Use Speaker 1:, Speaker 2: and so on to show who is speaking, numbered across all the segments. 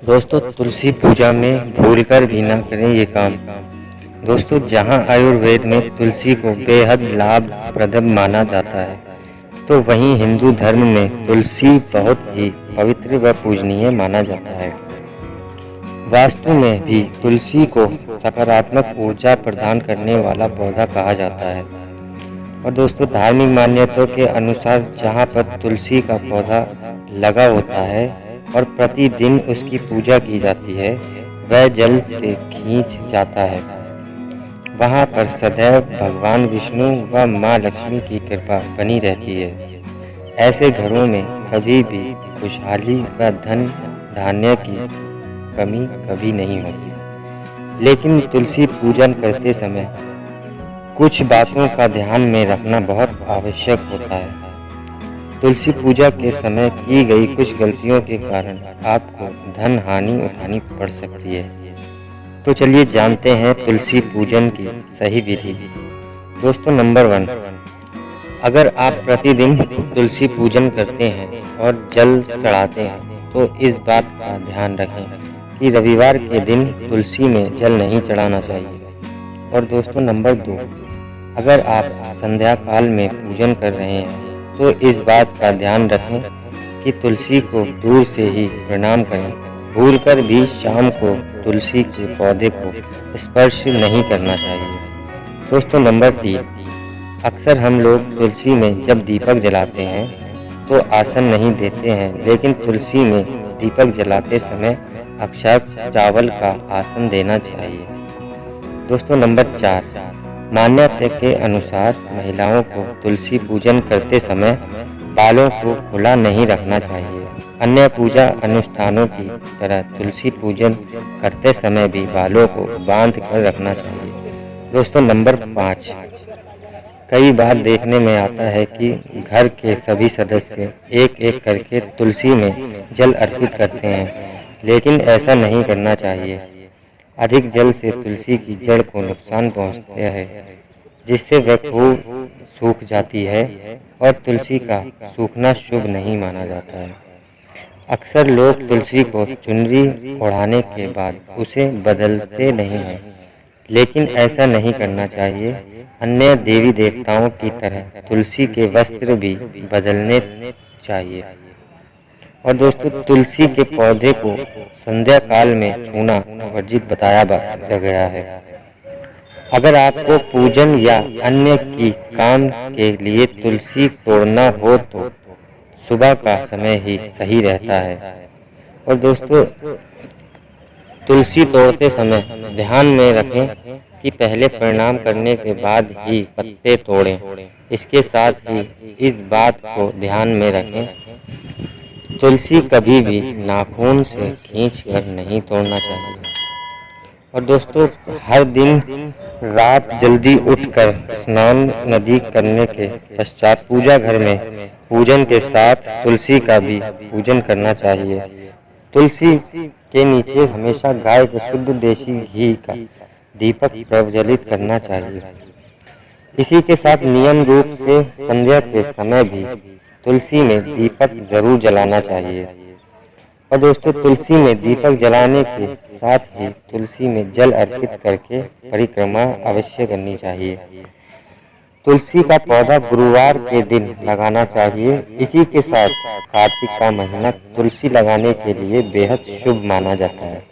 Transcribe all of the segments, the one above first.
Speaker 1: दोस्तों, तुलसी पूजा में भूलकर भी ना करें ये काम। दोस्तों, जहां आयुर्वेद में तुलसी को बेहद लाभप्रद माना जाता है, तो वहीं हिंदू धर्म में तुलसी बहुत ही पवित्र व पूजनीय माना जाता है। वास्तु में भी तुलसी को सकारात्मक ऊर्जा प्रदान करने वाला पौधा कहा जाता है। और दोस्तों, धार्मिक मान्यताओं के अनुसार जहां पर तुलसी का पौधा लगा होता है और प्रतिदिन उसकी पूजा की जाती है, वह जल से खींच जाता है। वहां पर सदैव भगवान विष्णु व मां लक्ष्मी की कृपा बनी रहती है। ऐसे घरों में कभी भी खुशहाली व धन धान्य की कमी कभी नहीं होती। लेकिन तुलसी पूजन करते समय कुछ बातों का ध्यान में रखना बहुत आवश्यक होता है। तुलसी पूजा के समय की गई कुछ गलतियों के कारण आपको धन हानि उठानी पड़ सकती है। तो चलिए जानते हैं तुलसी पूजन की सही विधि। दोस्तों, नंबर 1, अगर आप प्रतिदिन तुलसी पूजन करते हैं और जल चढ़ाते हैं तो इस बात का ध्यान रखें कि रविवार के दिन तुलसी में जल नहीं चढ़ाना चाहिए। और दोस्तों, नंबर 2, अगर आप संध्या काल में पूजन कर रहे हैं तो इस बात का ध्यान रखें कि तुलसी को दूर से ही प्रणाम करें। भूलकर भी शाम को तुलसी के पौधे को स्पर्श नहीं करना चाहिए। दोस्तों, नंबर 3, अक्सर हम लोग तुलसी में जब दीपक जलाते हैं तो आसन नहीं देते हैं, लेकिन तुलसी में दीपक जलाते समय अक्षत चावल का आसन देना चाहिए। दोस्तों, नंबर 4, मान्यता के अनुसार महिलाओं को तुलसी पूजन करते समय बालों को खुला नहीं रखना चाहिए। अन्य पूजा अनुष्ठानों की तरह तुलसी पूजन करते समय भी बालों को बांध कर रखना चाहिए। दोस्तों, नंबर 5, कई बार देखने में आता है कि घर के सभी सदस्य एक एक करके तुलसी में जल अर्पित करते हैं, लेकिन ऐसा नहीं करना चाहिए। अधिक जल से तुलसी की जड़ को नुकसान पहुंचता है, जिससे वह खूब सूख जाती है और तुलसी का सूखना शुभ नहीं माना जाता है। अक्सर लोग तुलसी को चुनरी ओढ़ाने के बाद उसे बदलते नहीं हैं, लेकिन ऐसा नहीं करना चाहिए। अन्य देवी देवताओं की तरह तुलसी के वस्त्र भी बदलने चाहिए। और दोस्तों, तुलसी के पौधे को संध्या काल में छूना वर्जित बताया गया है। अगर आपको पूजन या अन्य की काम के लिए तुलसी तोड़ना हो तो सुबह का समय ही सही रहता है। और दोस्तों, तुलसी तोड़ते समय ध्यान में रखें कि पहले प्रणाम करने के बाद ही पत्ते तोड़ें। इसके साथ ही इस बात को ध्यान में रखें, तुलसी कभी भी नाखून से खींचकर नहीं तोड़ना चाहिए। और दोस्तों, हर दिन रात जल्दी उठकर स्नान नदी करने के पश्चात पूजा घर में पूजन के साथ तुलसी का भी पूजन करना चाहिए। तुलसी के नीचे हमेशा गाय के शुद्ध देसी घी का दीपक प्रज्वलित करना चाहिए। इसी के साथ नियम रूप से संध्या के समय भी तुलसी में दीपक जरूर जलाना चाहिए। और दोस्तों, तुलसी में दीपक जलाने के साथ ही तुलसी में जल अर्पित करके परिक्रमा अवश्य करनी चाहिए। तुलसी का पौधा गुरुवार के दिन लगाना चाहिए। इसी के साथ कार्तिक का महीना तुलसी लगाने के लिए बेहद शुभ माना जाता है।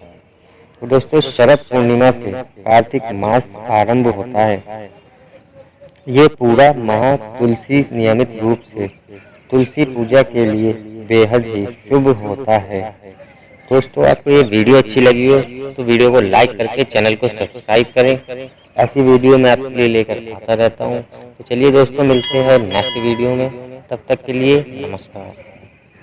Speaker 1: तो दोस्तों, शरद पूर्णिमा से कार्तिक मास आरंभ होता है। ये पूरा माह तुलसी नियमित रूप से तुलसी पूजा के लिए बेहद ही शुभ होता है। दोस्तों, आपको ये वीडियो अच्छी लगी हो तो वीडियो को लाइक करके चैनल को सब्सक्राइब करें। ऐसी वीडियो मैं आपके लिए लेकर आता रहता हूँ। तो चलिए दोस्तों, मिलते हैं नेक्स्ट वीडियो में। तब तक के लिए नमस्कार।